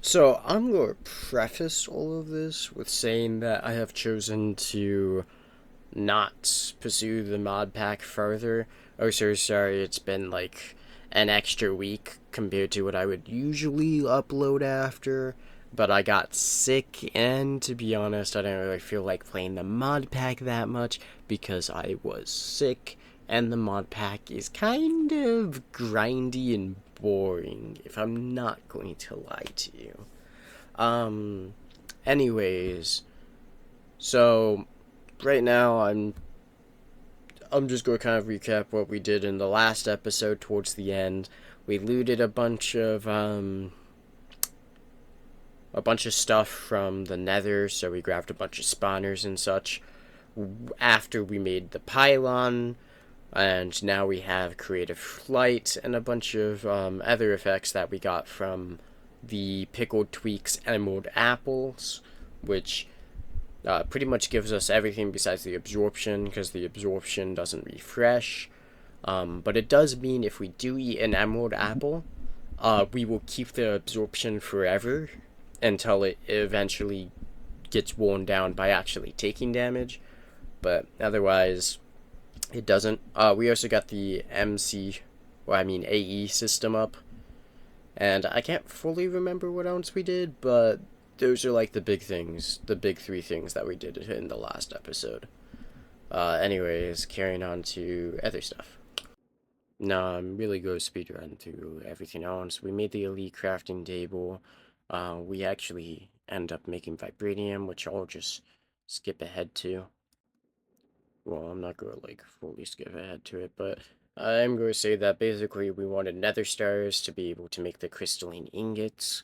So I'm going to preface all of this with saying that I have chosen to not pursue the mod pack further. Oh, so sorry, it's been like an extra week compared to what I would usually upload after. But I got sick, and to be honest, I didn't really feel like playing the mod pack that much because I was sick, and the mod pack is kind of grindy and boring, if I'm not going to lie to you. Um, anyways, so right now I'm just going to kind of recap what we did in the last episode towards the end. We looted a bunch of stuff from the Nether, so we grabbed a bunch of spawners and such. After we made the pylon, and now we have creative flight and a bunch of other effects that we got from the pickled tweaks emerald apples, which pretty much gives us everything besides the absorption, because the absorption doesn't refresh. But it does mean if we do eat an emerald apple, we will keep the absorption forever until it eventually gets worn down by actually taking damage. But otherwise, it doesn't. We also got the AE system up, and I can't fully remember what else we did, but those are like the big things, the big three things that we did in the last episode. Anyways, carrying on to other stuff. No, I'm really good speedrun through everything else. We made the elite crafting table. We actually end up making vibranium, which I'll just skip ahead to. Well, I'm not going to like fully skip ahead to it, but I'm going to say that basically we wanted nether stars to be able to make the crystalline ingots.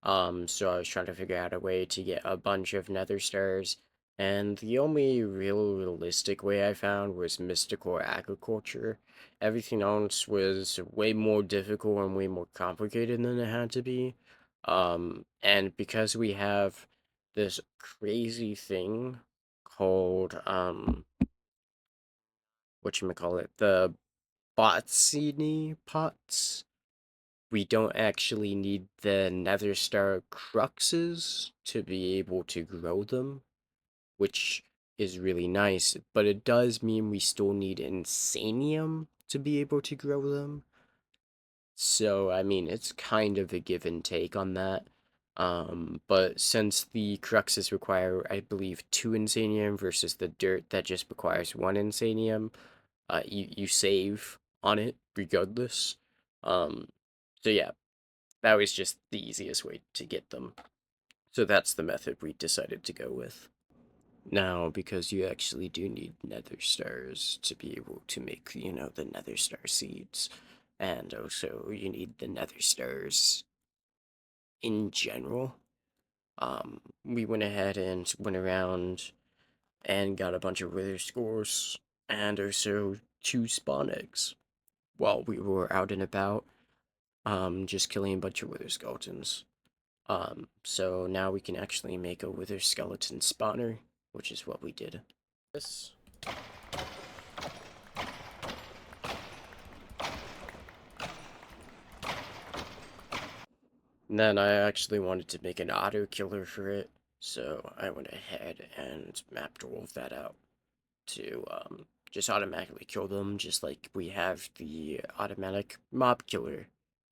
So I was trying to figure out a way to get a bunch of nether stars, and the only realistic way I found was mystical agriculture. Everything else was way more difficult and way more complicated than it had to be. And because we have this crazy thing called whatchamacallit, the botsini pots, we don't actually need the nether star cruxes to be able to grow them, which is really nice, but it does mean we still need insanium to be able to grow them. So, I mean, it's kind of a give and take on that. But since the cruxes require, I believe, 2 insanium versus the dirt that just requires 1 insanium, you save on it regardless. Um, so yeah, that was just the easiest way to get them. So that's the method we decided to go with. Now, because you actually do need nether stars to be able to make, the nether star seeds, and also you need the nether stars in general. We went ahead and went around and got a bunch of wither scores and also 2 spawn eggs while we were out and about, just killing a bunch of wither skeletons. So now we can actually make a wither skeleton spawner, which is what we did. This. And then I actually wanted to make an auto killer for it, so I went ahead and mapped all of that out to just automatically kill them, just like we have the automatic mob killer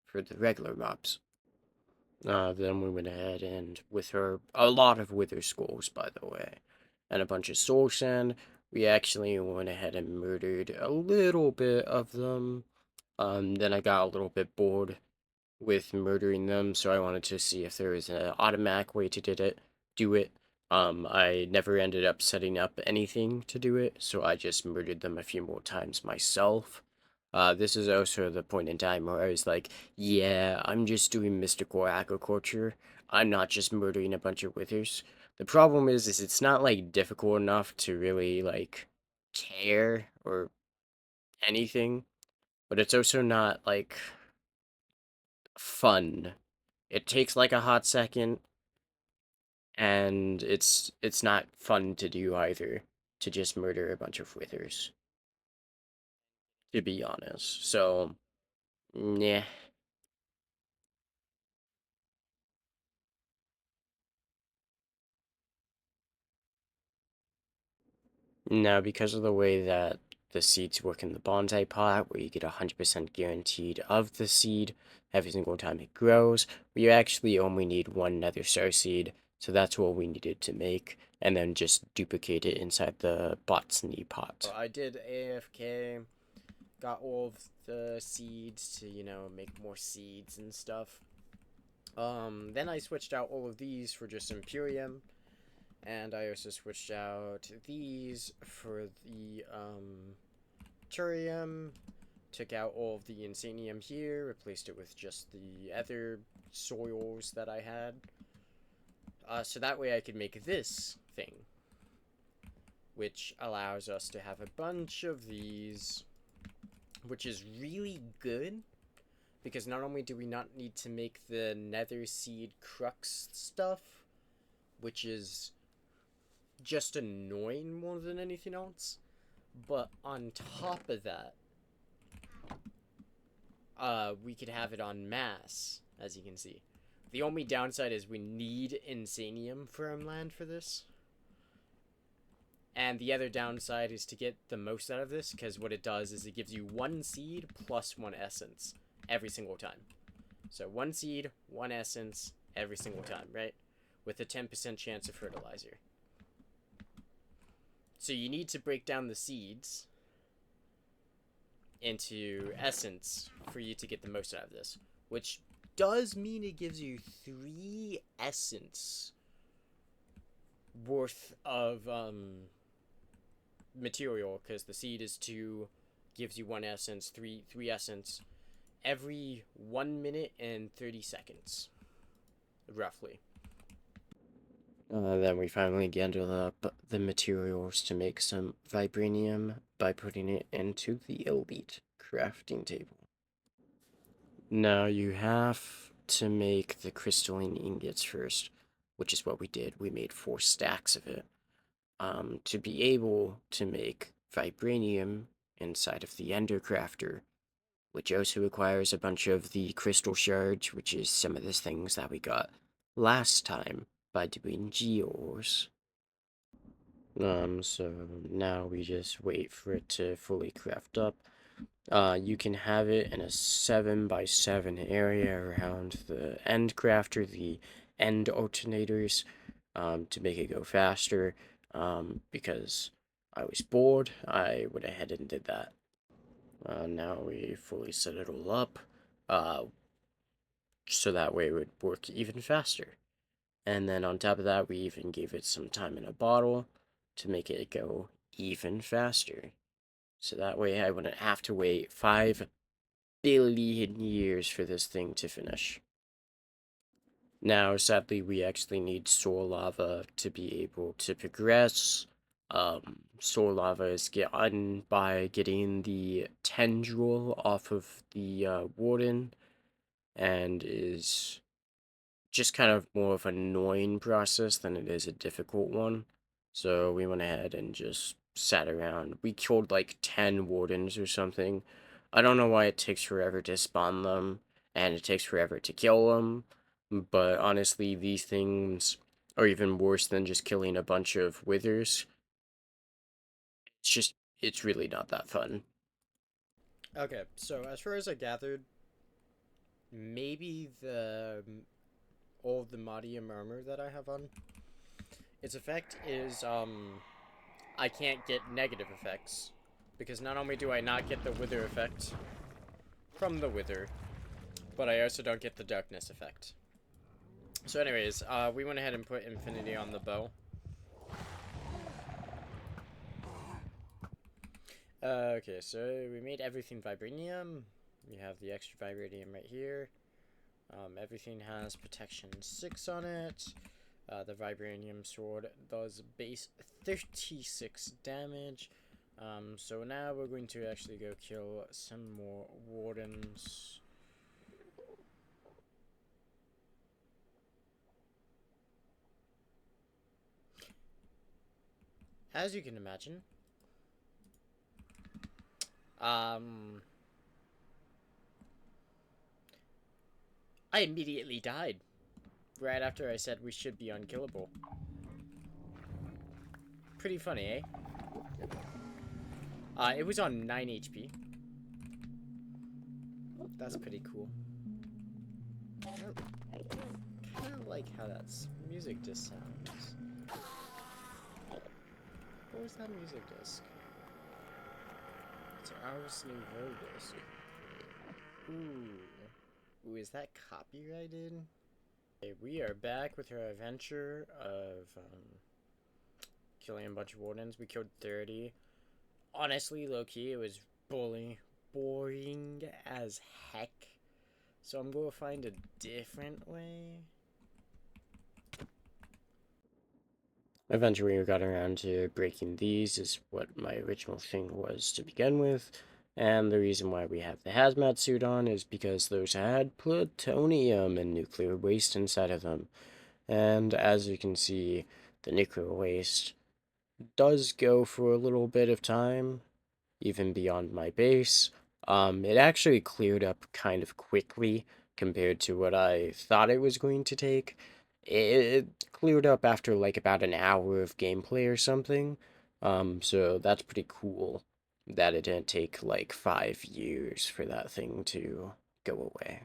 for the regular mobs. Then we went ahead and with a lot of wither skulls, by the way, and a bunch of soul sand, we actually went ahead and murdered a little bit of them. Then I got a little bit bored with murdering them, so I wanted to see if there was an automatic way to do it. I never ended up setting up anything to do it, so I just murdered them a few more times myself. This is also the point in time where I was like, yeah, I'm just doing mystical agriculture. I'm not just murdering a bunch of withers. The problem is it's not like difficult enough to really like care or anything, but it's also not like fun. It takes like a hot second, and it's not fun to do either, to just murder a bunch of withers, to be honest. So, yeah. Now, because of the way that the seeds work in the bonsai pot, where you get 100% guaranteed of the seed every single time it grows, we actually only need one nether star seed, so that's what we needed to make, and then just duplicate it inside the botany pot. I did AFK, got all of the seeds to, make more seeds and stuff. Then I switched out all of these for just Imperium, and I also switched out these for the Turium, took out all of the Insanium here, replaced it with just the other soils that I had. So that way I could make this thing, which allows us to have a bunch of these, which is really good, because not only do we not need to make the nether seed crux stuff, which is just annoying more than anything else, but on top of that, we could have it en masse, as you can see. The only downside is we need Insanium farmland for this. And the other downside is to get the most out of this, because what it does is it gives you one seed plus one essence every single time. So one seed, one essence every single time, right? With a 10% chance of fertilizer. So you need to break down the seeds into essence for you to get the most out of this, which does mean it gives you 3 essence worth of material, because the seed is 2, gives you 1 essence, 3 essence every 1 minute and 30 seconds, roughly. Then we finally gathered up the materials to make some vibranium by putting it into the elite crafting table. Now you have to make the crystalline ingots first, which is what we did. We made 4 stacks of it. To be able to make vibranium inside of the ender crafter, which also requires a bunch of the crystal shards, which is some of the things that we got last time by doing gears. So now we just wait for it to fully craft up. You can have it in a 7x7 area around the end crafter, the end alternators, to make it go faster. Because I was bored, I went ahead and did that. Now we fully set it all up, so that way it would work even faster. And then on top of that, we even gave it some time in a bottle to make it go even faster. So that way I wouldn't have to wait 5 billion years for this thing to finish. Now, sadly, we actually need soul lava to be able to progress. Soul lava is gotten by getting the tendril off of the warden, and is just kind of more of an annoying process than it is a difficult one. So we went ahead and just sat around. We killed like 10 wardens or something. I don't know why it takes forever to spawn them, and it takes forever to kill them, but honestly, these things are even worse than just killing a bunch of withers. It's really not that fun. Okay, so as far as I gathered, maybe all of the Modium armor that I have on, its effect is, I can't get negative effects. Because not only do I not get the wither effect from the wither, but I also don't get the darkness effect. So anyways, we went ahead and put infinity on the bow. Okay, so we made everything vibranium. We have the extra vibranium right here. Everything has protection 6 on it. The vibranium sword does base 36 damage. So now we're going to actually go kill some more wardens. As you can imagine, I immediately died right after I said we should be unkillable. Pretty funny, eh? It was on 9 HP. That's pretty cool. I kind of like how that music just sounds. What was that music disc? It's our listening road disc. Ooh. Ooh, is that copyrighted? Okay, we are back with our adventure of killing a bunch of wardens. We killed 30. Honestly, low-key, it was boring as heck. So I'm going to find a different way. Eventually, we got around to breaking these, is what my original thing was to begin with. And the reason why we have the hazmat suit on is because those had plutonium and nuclear waste inside of them. And as you can see, the nuclear waste does go for a little bit of time, even beyond my base. It actually cleared up kind of quickly compared to what I thought it was going to take. It cleared up after like about an hour of gameplay or something. So that's pretty cool that it didn't take like 5 years for that thing to go away.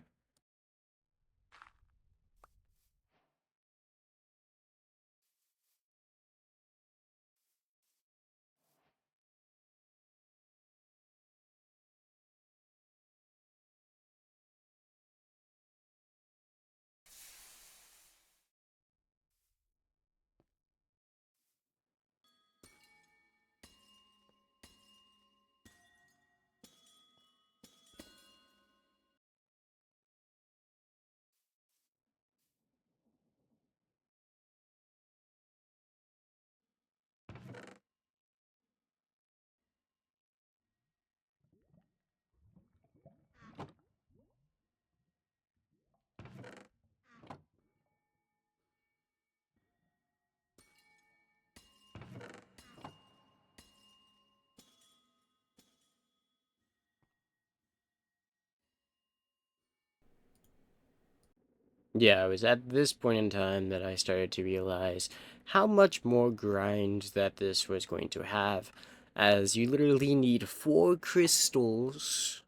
Yeah, it was at this point in time that I started to realize how much more grind that this was going to have, as you literally need 4 crystals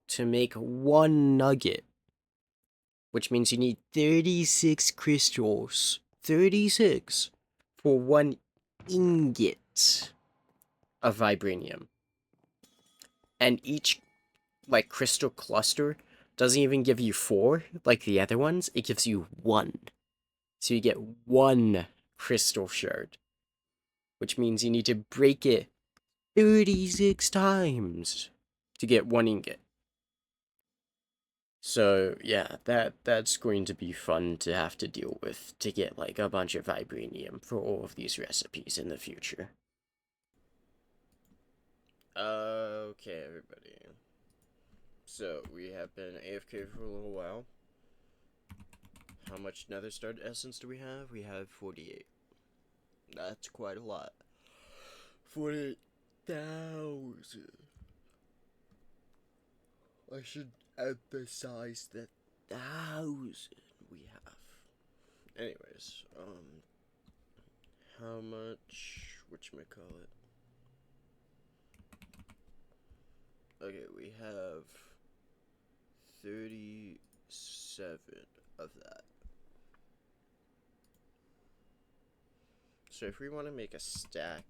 to make 1 nugget, which means you need 36 crystals. 36 for 1 ingot of vibranium. And each like crystal cluster doesn't even give you 4 like the other ones, it gives you 1. So you get 1 crystal shard, which means you need to break it 36 times to get 1 ingot. So yeah, that's going to be fun to have to deal with to get like a bunch of vibranium for all of these recipes in the future. Okay, everybody. So we have been AFK for a little while. How much nether star essence do we have? We have 48. That's quite a lot. 48,000. I should emphasize the 1,000 we have. Anyways, how much? Whatchamacallit? Okay, we have 37 of that. So if we want to make a stack,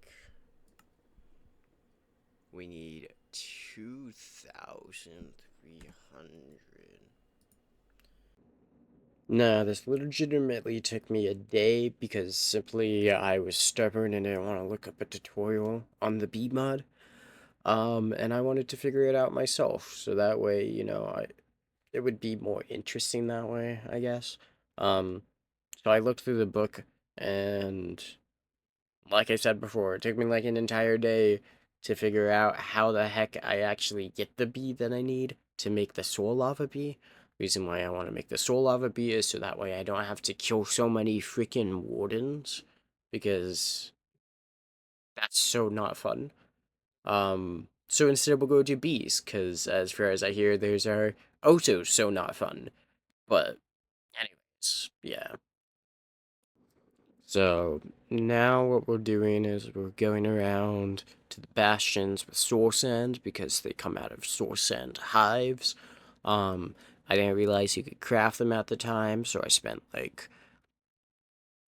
we need 2,300. No, this legitimately took me a day because simply I was stubborn and didn't want to look up a tutorial on the bee mod. And I wanted to figure it out myself, so that way, it would be more interesting that way, I guess. Um, so I looked through the book, and like I said before, it took me like an entire day to figure out how the heck I actually get the bee that I need to make the soul lava bee. Reason why I want to make the soul lava bee is so that way I don't have to kill so many freaking wardens, because that's so not fun. So instead we'll go to bees, because as far as I hear, those are also so not fun. But anyways, yeah. So now what we're doing is we're going around to the bastions with source sand because they come out of source sand hives. Um, I didn't realize you could craft them at the time, so I spent like,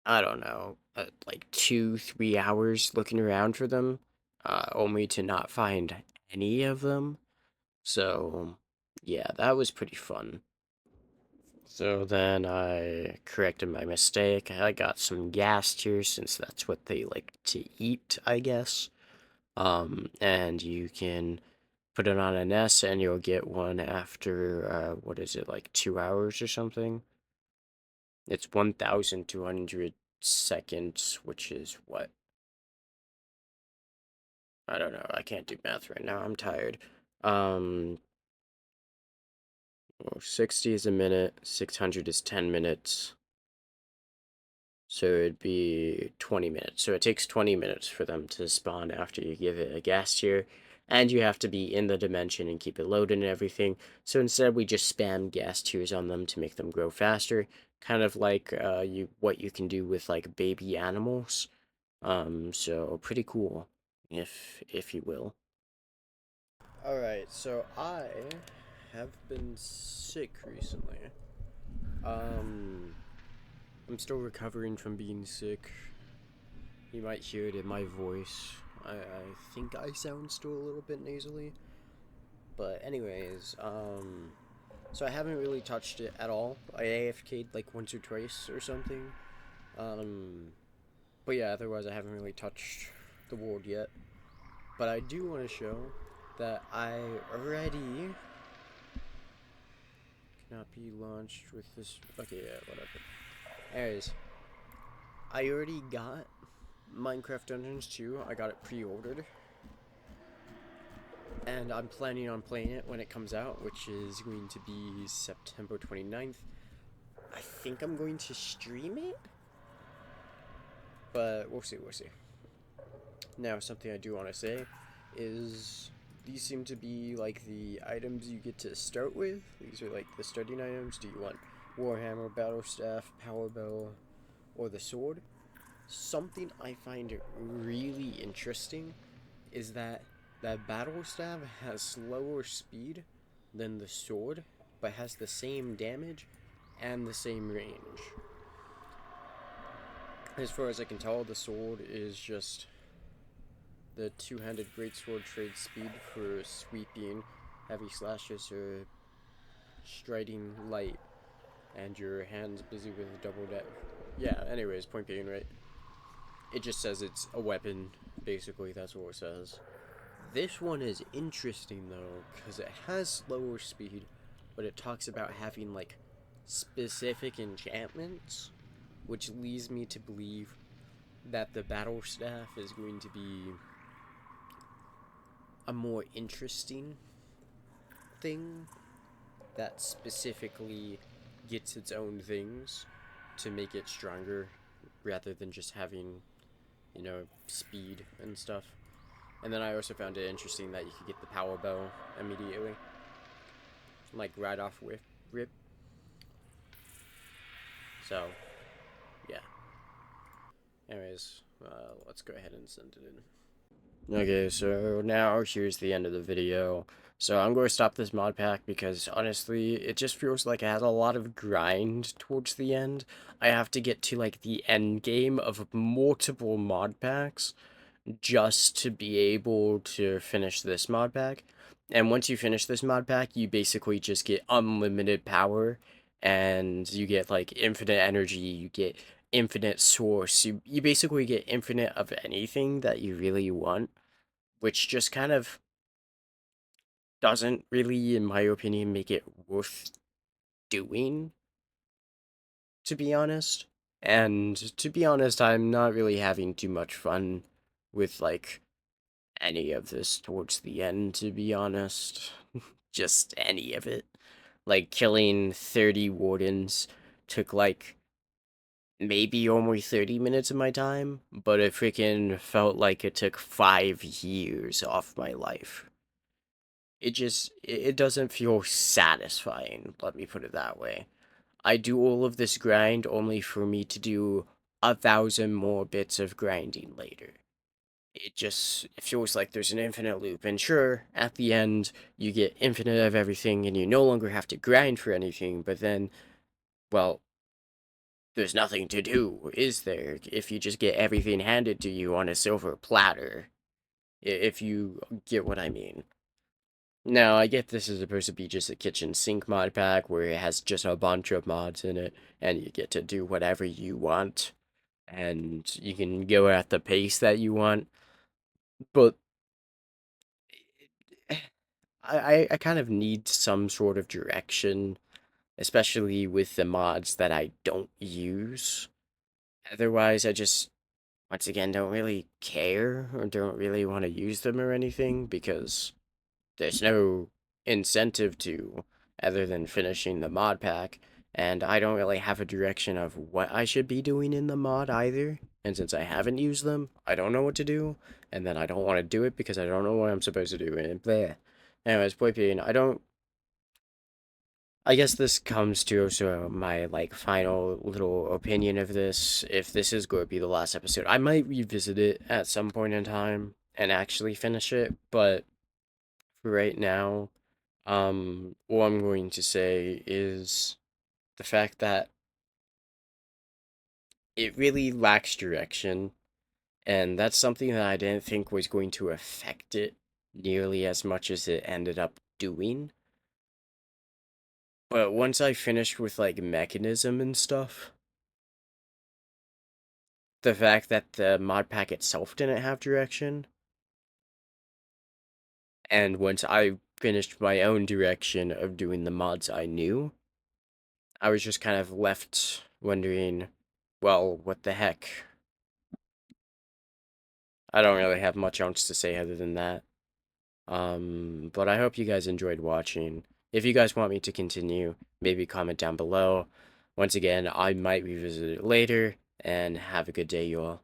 I don't know, like 2, 3 hours looking around for them, only to not find any of them. So yeah, that was pretty fun. So then I corrected my mistake. I got some gas here since that's what they like to eat, I guess. And you can put it on a nest and you'll get one after, what is it, like 2 hours or something? It's 1,200 seconds, which is what? I don't know. I can't do math right now. I'm tired. Um, 60 is a minute, 600 is 10 minutes. So it'd be 20 minutes. So it takes 20 minutes for them to spawn after you give it a gas tier. And you have to be in the dimension and keep it loaded and everything. So instead we just spam gas tiers on them to make them grow faster. Kind of like what you can do with like baby animals. So pretty cool, if you will. Alright, so I have been sick recently. Um I'm still recovering from being sick. You might hear it in my voice. I think I sound still a little bit nasally. But anyways, so I haven't really touched it at all. I AFK'd like once or twice or something. Um, but yeah, otherwise I haven't really touched the world yet. But I do want to show that I already cannot be launched with this. Okay, yeah, whatever. Anyways, I already got Minecraft Dungeons 2. I got it pre-ordered. And I'm planning on playing it when it comes out, which is going to be September 29th. I think I'm going to stream it, but we'll see, we'll see. Now, something I do want to say is these seem to be like the items you get to start with. These are like the starting items. Do you want Warhammer, Battle Staff, Power Bow, or the sword? Something I find really interesting is that battle staff has slower speed than the sword, but has the same damage and the same range. As far as I can tell, the sword is just the two-handed greatsword trades speed for sweeping heavy slashes or striding light, and your hands busy with double depth. Yeah, anyways, point being, right? It just says it's a weapon, basically, that's what it says. This one is interesting though, because it has slower speed, but it talks about having like specific enchantments, which leads me to believe that the battle staff is going to be a more interesting thing that specifically gets its own things to make it stronger rather than just having, speed and stuff. And then I also found it interesting that you could get the power bow immediately. Like right off with rip. So, yeah. Anyways, let's go ahead and send it in. Okay, so now here's the end of the video. So I'm going to stop this mod pack because honestly, it just feels like it has a lot of grind towards the end. I have to get to like the end game of multiple mod packs just to be able to finish this mod pack. And once you finish this mod pack, you basically just get unlimited power and you get like infinite energy, you get infinite source. You basically get infinite of anything that you really want, which just kind of doesn't really, in my opinion, make it worth doing, to be honest. And to be honest, I'm not really having too much fun with like any of this towards the end, to be honest. Just any of it. Like, killing 30 wardens took, like, maybe only 30 minutes of my time, but it freaking felt like it took 5 years off my life. It doesn't feel satisfying, let me put it that way. I do all of this grind only for me to do 1,000 more bits of grinding later. It feels like there's an infinite loop. And sure, at the end, you get infinite of everything and you no longer have to grind for anything, but then, well, there's nothing to do, is there? If you just get everything handed to you on a silver platter, if you get what I mean. Now, I get this is supposed to be just a kitchen sink mod pack where it has just a bunch of mods in it, and you get to do whatever you want, and you can go at the pace that you want. But I kind of need some sort of direction, especially with the mods that I don't use. Otherwise, I just, once again, don't really care or don't really want to use them or anything because there's no incentive to other than finishing the mod pack. And I don't really have a direction of what I should be doing in the mod either. And since I haven't used them, I don't know what to do. And then I don't want to do it because I don't know what I'm supposed to do. And bleh. Anyways, point being, I guess this comes to also my like final little opinion of this. If this is going to be the last episode, I might revisit it at some point in time and actually finish it. But for right now, what I'm going to say is the fact that it really lacks direction, and that's something that I didn't think was going to affect it nearly as much as it ended up doing. But once I finished with like mechanism and stuff, the fact that the mod pack itself didn't have direction, and once I finished my own direction of doing the mods I knew, I was just kind of left wondering, well, what the heck? I don't really have much else to say other than that. But I hope you guys enjoyed watching. If you guys want me to continue, maybe comment down below. Once again, I might revisit it later, and have a good day, you all.